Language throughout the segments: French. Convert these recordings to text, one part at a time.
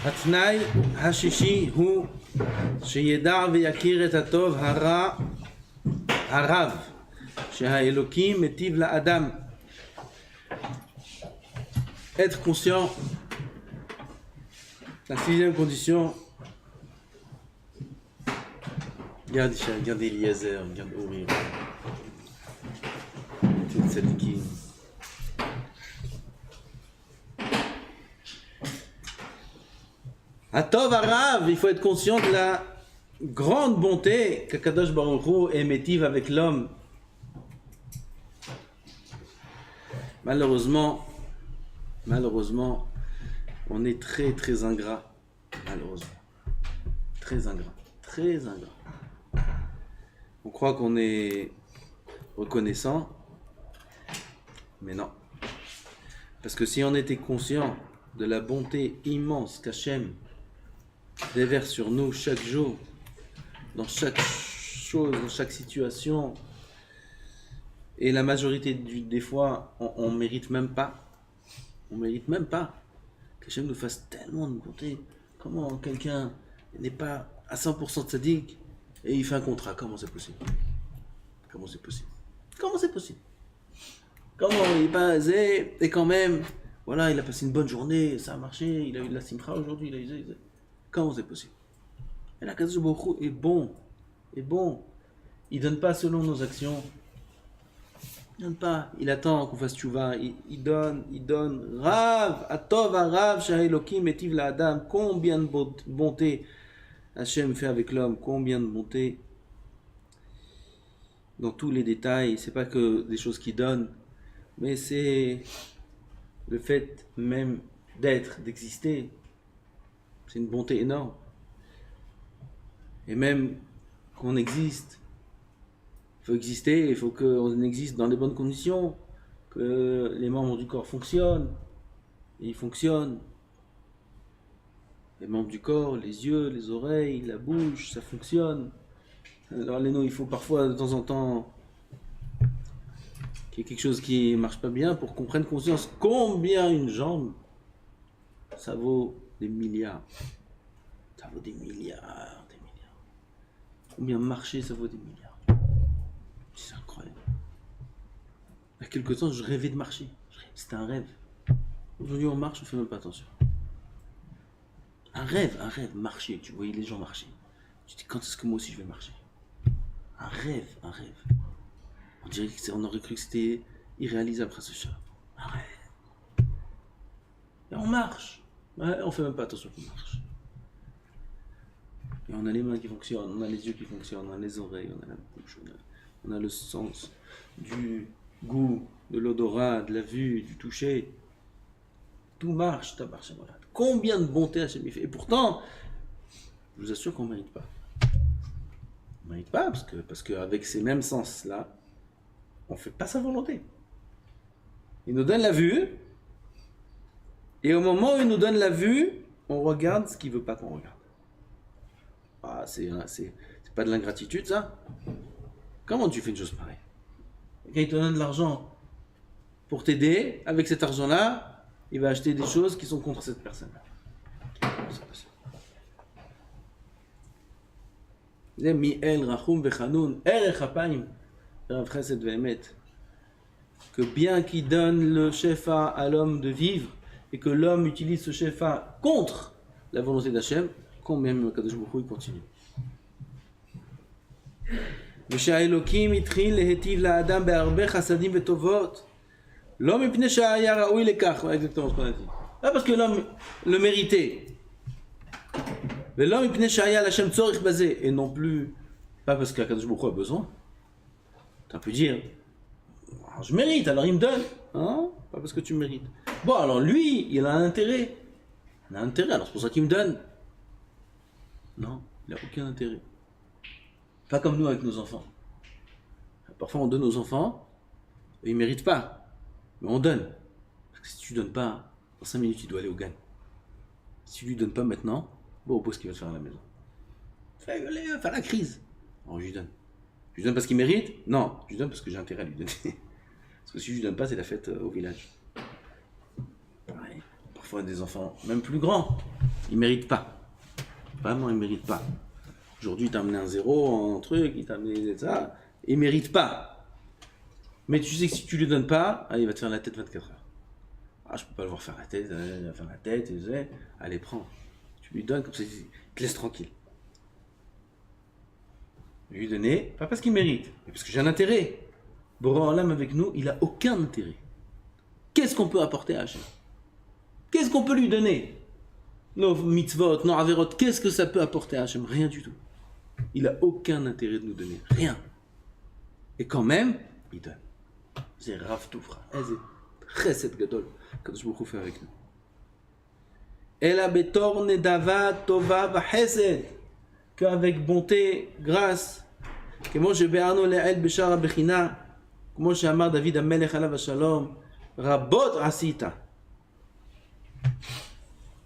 התנאי השישי הוא שידע ויכיר את הטוב הרב שהאלוקים מיטיב לאדם. Être conscient, la sixième condition. Regarde Eliezer, regarde Ori, tout tzadikim. Atov Arav, il faut être conscient de la grande bonté qu'Akadosh Baruch Hu est métive avec l'homme. Malheureusement, on est très très ingrat. Malheureusement. Très ingrat. On croit qu'on est reconnaissant, mais non. Parce que si on était conscient de la bonté immense qu'Hachem déverse sur nous chaque jour, dans chaque chose, dans chaque situation, et la majorité des fois, on ne mérite même pas. On ne mérite même pas qu'Hachem nous fasse tellement de bonté. Comment quelqu'un n'est pas à 100% tzaddik et il fait un contrat? Comment c'est possible? Comment il est pas aisé et quand même, voilà, il a passé une bonne journée, ça a marché, il a eu de la simcha aujourd'hui, comment c'est possible? Et la Kadosh Baruch Hu est bon. Il donne pas selon nos actions. Il donne pas. Il attend qu'on fasse tchouva. Il donne. Rav, atov arav, sha'elokim etiv la'adam. Combien de bonté Hachem fait avec l'homme. Combien de bonté. Dans tous les détails. C'est pas que des choses qu'il donne. Mais c'est le fait même d'être, d'exister. C'est une bonté énorme. Et même qu'on existe. Il faut exister, il faut qu'on existe dans les bonnes conditions, que les membres du corps fonctionnent, et ils fonctionnent. Les membres du corps, les yeux, les oreilles, la bouche, ça fonctionne. Alors il faut parfois de temps en temps qu'il y ait quelque chose qui ne marche pas bien pour qu'on prenne conscience combien une jambe, ça vaut des milliards. Ça vaut des milliards. Combien marcher, ça vaut des milliards. C'est incroyable. Il y a quelque temps, je rêvais de marcher. C'était un rêve. Aujourd'hui, on marche, on ne fait même pas attention. Un rêve, marcher. Tu voyais les gens marcher. Tu te dis, quand est-ce que moi aussi je vais marcher? Un rêve. On aurait cru que c'était irréalisable après ce chat. Un rêve. Et on marche. Ouais, on ne fait même pas attention qu'on marche. Et on a les mains qui fonctionnent, on a les yeux qui fonctionnent, on a les oreilles, on a la bouche, on a le sens du goût, de l'odorat, de la vue, du toucher. Tout marche, voilà. Combien de bonté Hachem fait. Et pourtant, je vous assure qu'on ne mérite pas. On ne mérite pas parce qu'avec ces mêmes sens-là, on ne fait pas sa volonté. Il nous donne la vue, et au moment où il nous donne la vue, on regarde ce qu'il ne veut pas qu'on regarde. Ah, c'est pas de l'ingratitude, ça? Comment tu fais une chose pareille? Quand il te donne de l'argent pour t'aider, avec cet argent-là, il va acheter des choses qui sont contre cette personne-là. Que bien qu'il donne le shefa à l'homme de vivre et que l'homme utilise ce shefa contre la volonté d'Hachem, combien même Kadosh Baruch Hu continue. ושהאלוקים התחיל להיטיב לאדם בהרבה חסדים וטובות לא מפני שהיה ראוי לכך, exactement ce qu'on a dit. Pas parce que l'homme le méritait. ולא מפני שהיה להשם צורך בזה, et non plus pas parce que Kadosh Baruch Hu a besoin. Tu peux dire je mérite, alors il me donne. Hein? Pas parce que tu mérites. Bon, alors lui, il a un intérêt. Alors c'est pour ça qu'il me donne. Non, il n'a aucun intérêt. Pas comme nous avec nos enfants. Parfois on donne aux enfants, et ils ne méritent pas. Mais on donne. Parce que si tu ne donnes pas, dans 5 minutes, tu dois aller au GAN. Si tu ne lui donnes pas maintenant, bon, oppose ce qu'il va te faire à la maison. Il va faire la crise. Alors je lui donne. Je lui donne parce qu'il mérite? Non, je lui donne parce que j'ai intérêt à lui donner. Parce que si je lui donne pas, c'est la fête au village. Pareil. Parfois des enfants, même plus grands. Il ne mérite pas. Vraiment, il ne mérite pas. Aujourd'hui, il t'a amené un zéro, un truc, il t'a amené ça. Il ne mérite pas. Mais tu sais que si tu ne lui donnes pas, il va te faire la tête 24 heures. Je ne peux pas le voir faire la tête, il va faire la tête, allez, prends. Tu lui donnes, comme ça, il te laisse tranquille. Lui donner, pas parce qu'il mérite, mais parce que j'ai un intérêt. Boré Olam avec nous, il n'a aucun intérêt. Qu'est-ce qu'on peut apporter à Hachem? Qu'est-ce qu'on peut lui donner? Nos mitzvot, nos averot, qu'est-ce que ça peut apporter à Hachem? Rien du tout. Il n'a aucun intérêt de nous donner. Rien. Et quand même, il donne. C'est Rav Toufra. C'est Chesed Gadol. Kadosh Baruch Hu fait avec nous. Ela betor nedava tova v'chesed. Qu'avec bonté, grâce. כמו שביארנו לעיל בשער הבחינה, כמו שאמר דוד המלך עליו השלום, רבות עשית.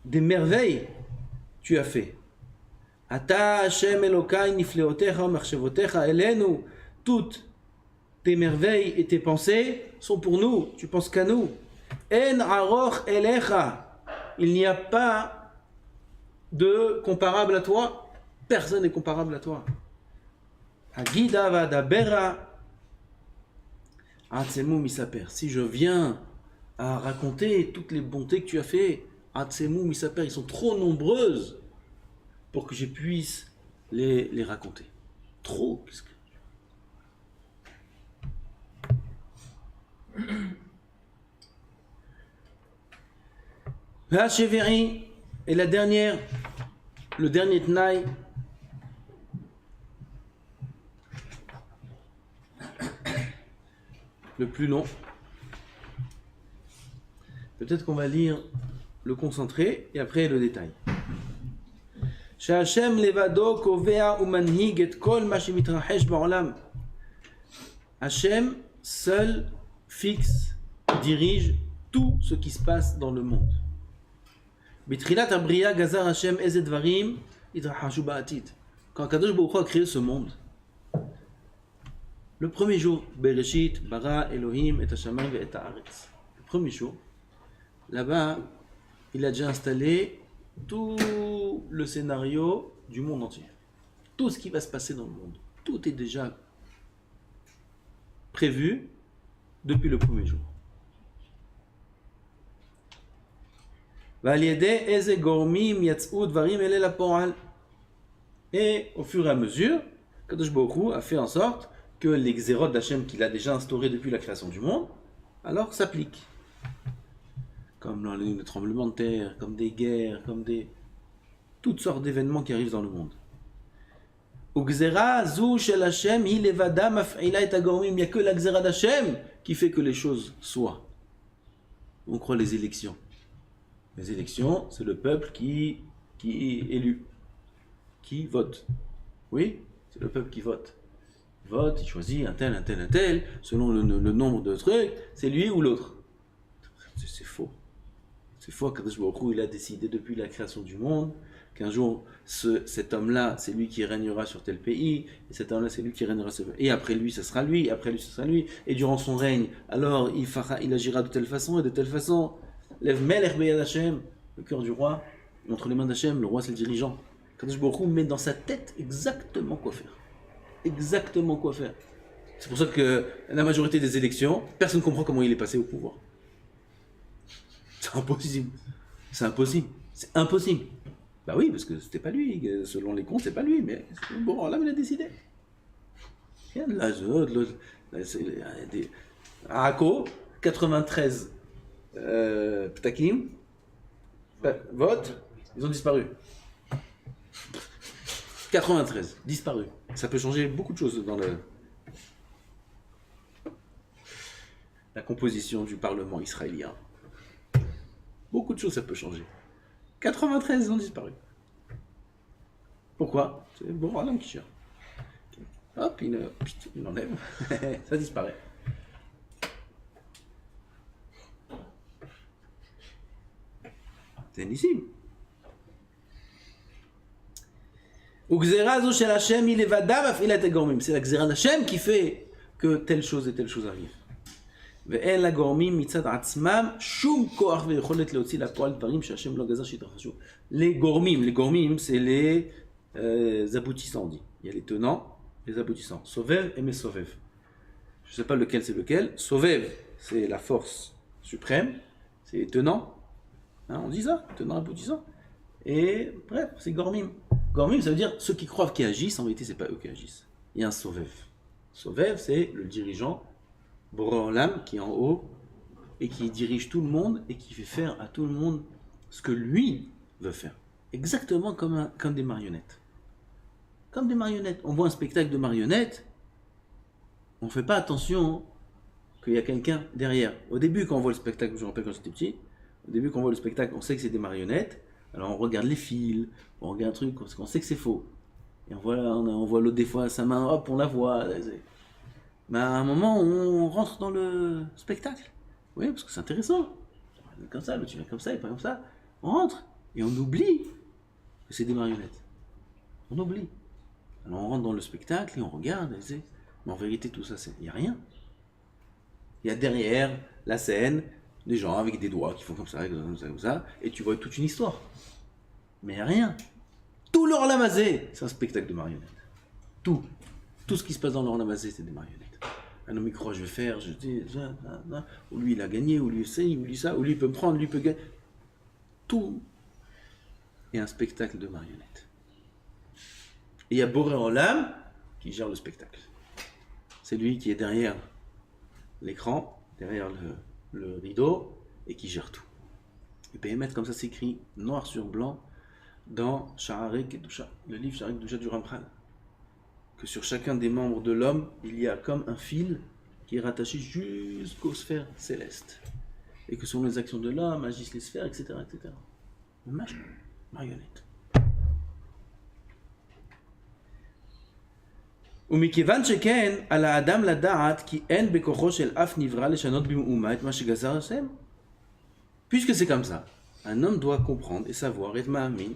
Des merveilles tu as fait. אתה השם אלוקיי נפלאותיך ומחשבותיך אלינו. Toutes tes merveilles et tes pensées sont pour nous. Tu penses qu'à nous. En aroch elecha. Il n'y a pas de comparable à toi. Personne n'est comparable à toi. Agida vadabera. Atzemu misaper. Si je viens à raconter toutes les bontés que tu as fait, Atzemu misaper, ils sont trop nombreuses pour que je puisse les raconter. Trop. Qu'est-ce que... La Cheveri est la dernière, le dernier Tnaï. Le plus long. Peut-être qu'on va lire le concentré et après le détail. שהשם לבדו קובע ומנהיג את כל מה שמתרחש בעולם. Hachem seul fixe, dirige tout ce qui se passe dans le monde. בתחילת הבריאה גזר השם איזה דברים יתרחשו בעתיד. Quand Kadosh Baruch Hu a créé ce monde, le premier jour, Bereshit, bara Elohim et Hashamayim et haaretz. Le premier jour, là-bas, il a déjà installé tout le scénario du monde entier. Tout ce qui va se passer dans le monde. Tout est déjà prévu depuis le premier jour. Et au fur et à mesure, Kadosh Baruch Hu a fait en sorte que les xérot d'Hachem qu'il a déjà instaurés depuis la création du monde, alors s'appliquent. Comme dans les tremblements de terre, comme des guerres, comme toutes sortes d'événements qui arrivent dans le monde. Il n'y a que la xéra d'Hachem qui fait que les choses soient. On croit les élections. Les élections, c'est le peuple qui est élu, qui vote. Oui, c'est le peuple qui vote. Il vote, il choisit un tel, selon le nombre de trucs, c'est lui ou l'autre. C'est faux. C'est faux. Kadosh Baruch Hu, il a décidé depuis la création du monde qu'un jour, cet homme-là, c'est lui qui régnera sur tel pays, et cet homme-là, c'est lui qui régnera sur tel pays. Et après lui, ce sera lui, après lui, ce sera lui. Et durant son règne, alors il agira de telle façon et de telle façon. Lève Melech Beyad Hashem, le cœur du roi, entre les mains d'Hachem, le roi c'est le dirigeant. Kadosh Baruch Hu met dans sa tête exactement quoi faire. Exactement quoi faire. C'est pour ça que la majorité des élections, personne ne comprend comment il est passé au pouvoir. C'est impossible. C'est impossible. C'est impossible. Bah oui, parce que c'était pas lui. Selon les comptes, c'est pas lui. Mais bon, là, il a décidé. Il y a de l'azote, à Akko, 93 Ptakim, vote, ils ont disparu. 93, disparu. Ça peut changer beaucoup de choses dans la composition du Parlement israélien. Beaucoup de choses ça peut changer. 93, ils ont disparu. Pourquoi? C'est bon, un homme qui cherche. Hop, il enlève. Ça disparaît. C'est ici. C'est la xéra d'Hachem qui fait que telle chose et telle chose arrive. ואין לגורמים מצד עצמם שום כוח ויכולת להוציא לפועל דברים שהשם לא גזר שיתרחשו. Les gormim, c'est les aboutissants, on dit. Il y a les tenants, les aboutissants. Sovev et Mesovev. Je ne sais pas lequel c'est lequel. Sovev, c'est la force suprême, c'est les tenants. Hein, on dit ça, tenants, aboutissants. Et bref, c'est gormim. Gormim, ça veut dire ceux qui croient qu'ils agissent, en vérité, c'est pas eux qui agissent. Il y a un Sovev. Sovev, c'est le dirigeant, Boré Olam, qui est en haut, et qui dirige tout le monde, et qui fait faire à tout le monde ce que lui veut faire. Exactement comme des marionnettes. Comme des marionnettes. On voit un spectacle de marionnettes, on ne fait pas attention qu'il y a quelqu'un derrière. Au début, quand on voit le spectacle, je me rappelle quand j'étais petit, au début, quand on voit le spectacle, on sait que c'est des marionnettes, alors on regarde les fils, on regarde un truc, parce qu'on sait que c'est faux. Et on voit l'autre des fois sa main, hop, on la voit. Mais à un moment, on rentre dans le spectacle. Oui, parce que c'est intéressant. Comme ça, l'autre il vient comme ça, il pas comme ça. On rentre et on oublie que c'est des marionnettes. On oublie. Alors on rentre dans le spectacle et on regarde, mais en vérité, tout ça, il n'y a rien. Il y a derrière la scène des gens avec des doigts qui font comme ça, et tu vois toute une histoire. Mais il n'y a rien. Tout l'Orlamazé, c'est un spectacle de marionnettes. Tout ce qui se passe dans l'Orlamazé, c'est des marionnettes. Un homme il croit, je vais faire, je dis, ou lui il a gagné, ou lui essaye, ou lui ça, ou lui il peut me prendre, lui il peut gagner. Tout est un spectacle de marionnettes. Et il y a Boré Olam qui gère le spectacle. C'est lui qui est derrière l'écran, derrière le rideau, et qui gère tout. Et Béhémet, comme ça s'écrit noir sur blanc dans Sha'arei Kedusha, le livre Sha'arei Kedusha du Ramchal. Que sur chacun des membres de l'homme, il y a comme un fil qui est rattaché jusqu'aux sphères célestes. Et que selon les actions de l'homme, agissent les sphères, etc. etc. Marionnette. ומכיוון שכן, על האדם לדעת כי אין בכוחו של אף נברא לשנות במאומה את מה שגזר השם. Puisque c'est comme ça, un homme doit comprendre et savoir, et ma'amin,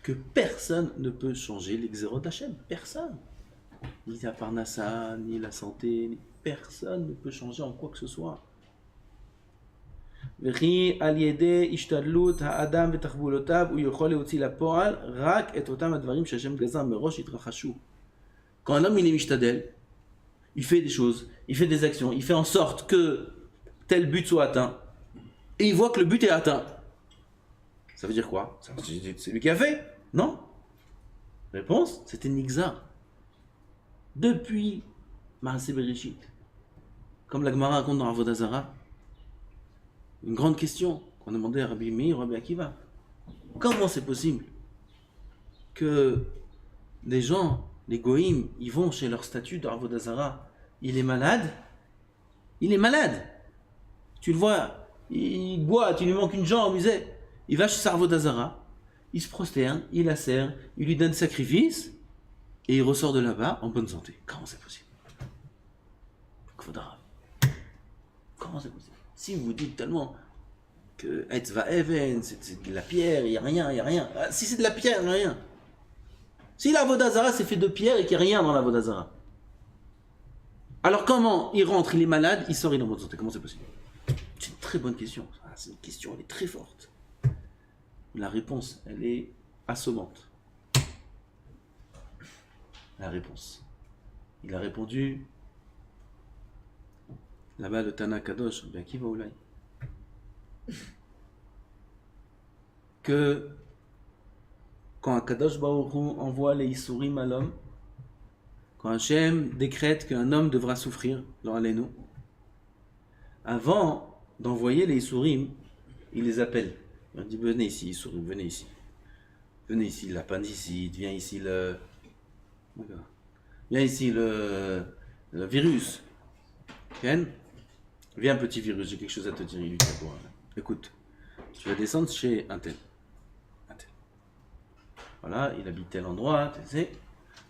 que personne ne peut changer l'exérot d'Hachem. Personne. Ni la parnassa, ni la santé, personne ne peut changer en quoi que ce soit. וכי על ידי השתדלות האדם ותחבולותיו הוא יכול להוציא לפועל רק את אותם הדברים שהשם גזר מראש יתרחשו. Quand un homme il est mishtadel, il fait des choses, il fait des actions, il fait en sorte que tel but soit atteint, et il voit que le but est atteint. Ça veut dire quoi? C'est lui qui a fait? Non. Réponse, c'était Nixar. Depuis Maaseh Bereshit, comme la Gemara raconte dans Avodah Zarah, une grande question qu'on demandait à Rabbi Meir, Rabbi Akiva. Comment c'est possible que des gens, les goïms, ils vont chez leur statut dans Avodah Zarah, il est malade? Il est malade. Tu le vois, il boit, il lui manque une jambe, il va chez sa Avodah Zarah, il se prosterne, il la serre, il lui donne sacrifice, et il ressort de là-bas en bonne santé. Comment c'est possible? Comment c'est possible? Si vous dites tellement que Etzva Even, c'est de la pierre, il n'y a rien. Si c'est de la pierre, il n'y a rien. Si la Avodah Zarah c'est fait de pierre et qu'il n'y a rien dans la Avodah Zarah, alors comment il rentre, il est malade, il sort, il est en bonne santé? Comment c'est possible? C'est une très bonne question. C'est une question, elle est très forte. La réponse, elle est assommante. La réponse. Il a répondu là-bas le Tana Kadosh, bien qui va Oulay, que quand un Kadosh Baruch Hu envoie les Issourim à l'homme, quand Hachem décrète qu'un homme devra souffrir, nous, avant d'envoyer les Issourim, il les appelle. Il dit venez ici Issourim, venez ici. Venez ici l'appendicite, viens ici le virus. Ken, viens petit virus, j'ai quelque chose à te dire. Il lui dit bon, écoute, tu vas descendre chez un tel. Voilà, il habite tel endroit,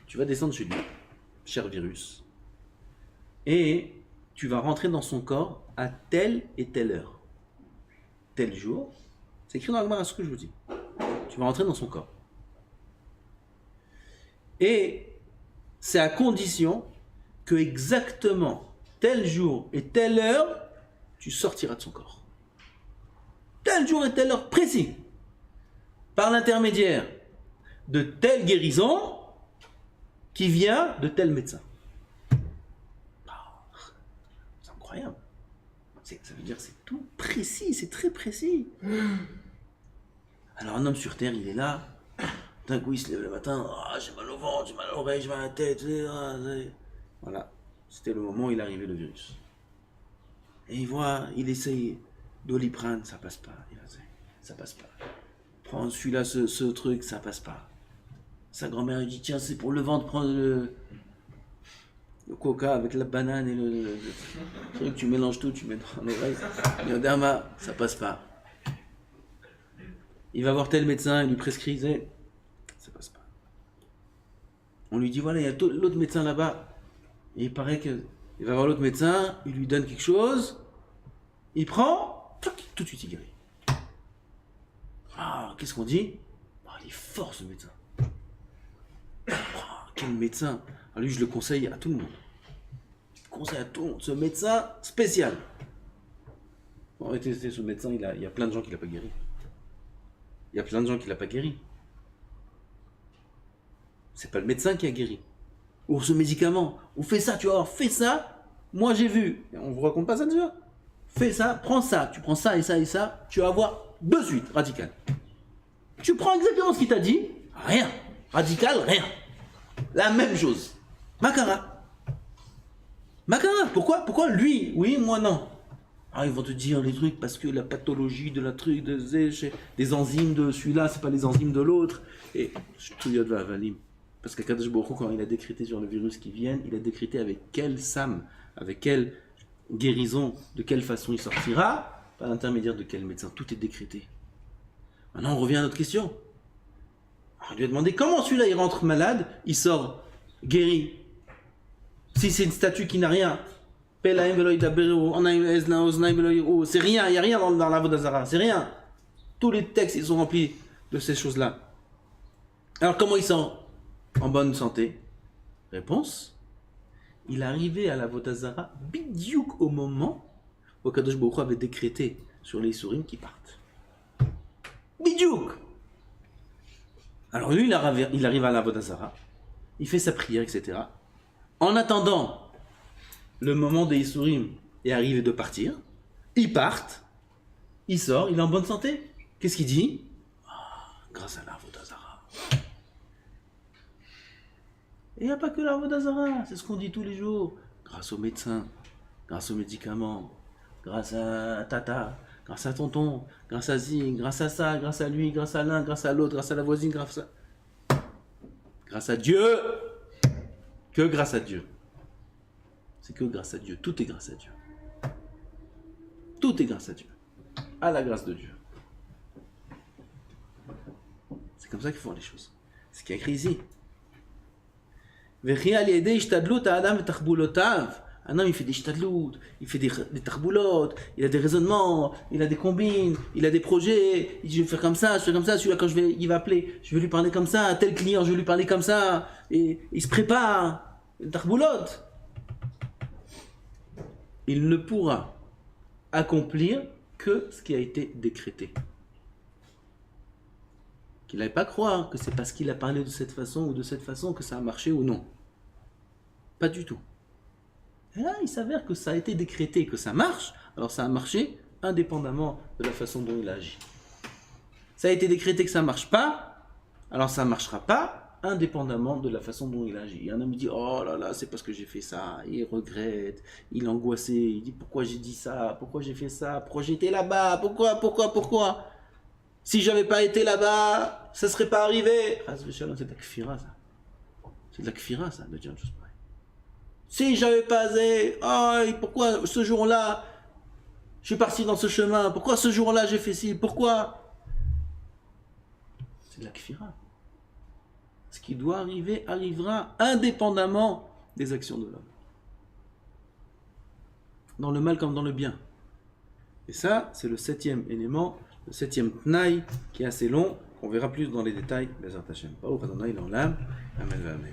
tu vas descendre chez lui, cher virus. Et tu vas rentrer dans son corps à telle et telle heure. Tel jour, c'est écrit dans la Gemara ce que je vous dis. Tu vas rentrer dans son corps. Et c'est à condition que exactement tel jour et telle heure, tu sortiras de son corps. Tel jour et telle heure précis, par l'intermédiaire de telle guérison qui vient de tel médecin. C'est incroyable. Ça veut dire que c'est tout précis, c'est très précis. Alors un homme sur terre, il est là, d'un coup il se lève le matin, j'ai mal au ventre, j'ai mal à l'oreille, j'ai mal à la tête. Voilà, c'était le moment où il arrivait le virus. Et il voit, il essaye Doliprane, ça passe pas. Ça passe pas. Prends celui-là, ce truc, ça passe pas. Sa grand-mère lui dit, tiens, c'est pour le ventre, prends le coca avec la banane et le truc, tu mélanges tout, tu mets dans l'oreille. Myoderma, ça passe pas. Il va voir tel médecin, il lui prescrit, ça passe pas. On lui dit, voilà, il y a l'autre médecin là-bas. Et il paraît qu'il va voir l'autre médecin, il lui donne quelque chose, il prend, tout de suite il guérit. Qu'est-ce qu'on dit? Il est fort ce médecin. Quel médecin! Alors lui, je le conseille à tout le monde. Ce médecin spécial. En réalité, ce médecin, il y a plein de gens qui l'ont pas guéri. C'est pas le médecin qui a guéri. Ou ce médicament. Ou fais ça, tu vas voir, fais ça. Moi, j'ai vu. On vous raconte pas ça déjà? Fais ça, prends ça. Tu prends ça et ça et ça. Tu vas voir de suite, radical. Tu prends exactement ce qu'il t'a dit. Rien. Radical, rien. La même chose. Makara. Pourquoi lui? Oui, moi non. Ils vont te dire les trucs parce que la pathologie de la truc, des enzymes de celui-là, c'est pas les enzymes de l'autre. Et je te dis, parce qu'Akadosh Baruch Hu, quand il a décrété sur le virus qui vient, il a décrété avec quel sam, avec quelle guérison, de quelle façon il sortira, par l'intermédiaire de quel médecin. Tout est décrété. Maintenant, on revient à notre question. On lui a demandé comment celui-là il rentre malade, il sort guéri. Si c'est une statue qui n'a rien, c'est rien, il n'y a rien dans la Vodazara, c'est rien. Tous les textes ils sont remplis de ces choses-là. Alors comment il sort en bonne santé? Réponse, il arrivait à la Vodazara bidiouk au moment où Kadosh Baruch Hu avait décrété sur les souris qui partent. Bidiouk. Alors lui, il arrive à la Vodazara, il fait sa prière, etc. En attendant, le moment des Issourim est arrivé de partir, ils partent, il sort, il est en bonne santé. Qu'est-ce qu'il dit? Grâce à la Vodazara. Et il n'y a pas que la Vodazara, c'est ce qu'on dit tous les jours. Grâce aux médecins, grâce aux médicaments, grâce à Tata, grâce à tonton, grâce à Zing, grâce à ça, grâce à lui, grâce à l'un, grâce à l'autre, grâce à la voisine, grâce à Dieu. Que grâce à Dieu. C'est que grâce à Dieu. Tout est grâce à Dieu. Tout est grâce à Dieu. À la grâce de Dieu. C'est comme ça qu'il faut voir les choses. C'est ce qui est écrit ici. Un homme, il fait des shtadlout, il fait des tarboulotes, il a des raisonnements, il a des combines, il a des projets, il dit je vais faire comme ça, celui-là quand il va appeler, je vais lui parler comme ça, tel client, je vais lui parler comme ça, et il se prépare, tarboulote. Il ne pourra accomplir que ce qui a été décrété. Qu'il n'aille pas croire que c'est parce qu'il a parlé de cette façon ou de cette façon que ça a marché ou non. Pas du tout. Et là, il s'avère que ça a été décrété, que ça marche, alors ça a marché indépendamment de la façon dont il a agi. Ça a été décrété que ça ne marche pas, alors ça ne marchera pas indépendamment de la façon dont il a agi. Et un homme dit, oh là là, c'est parce que j'ai fait ça, il regrette, il est angoissé, il dit, pourquoi j'ai dit ça, pourquoi j'ai fait ça, pourquoi j'étais là-bas, pourquoi si j'avais pas été là-bas, ça serait pas arrivé. C'est de la kfira, ça. C'est de la kfira, ça, de dire une chose pareille. Si j'avais pas osé, pourquoi ce jour-là, je suis parti dans ce chemin, pourquoi ce jour-là j'ai fait ci, pourquoi? C'est de la kfira. Ce qui doit arriver, arrivera indépendamment des actions de l'homme. Dans le mal comme dans le bien. Et ça, c'est le 7e élément, le 7e tnaï, qui est assez long, qu'on verra plus dans les détails. Bezrat Hashem. Baruch Adonai l'olam. Amen.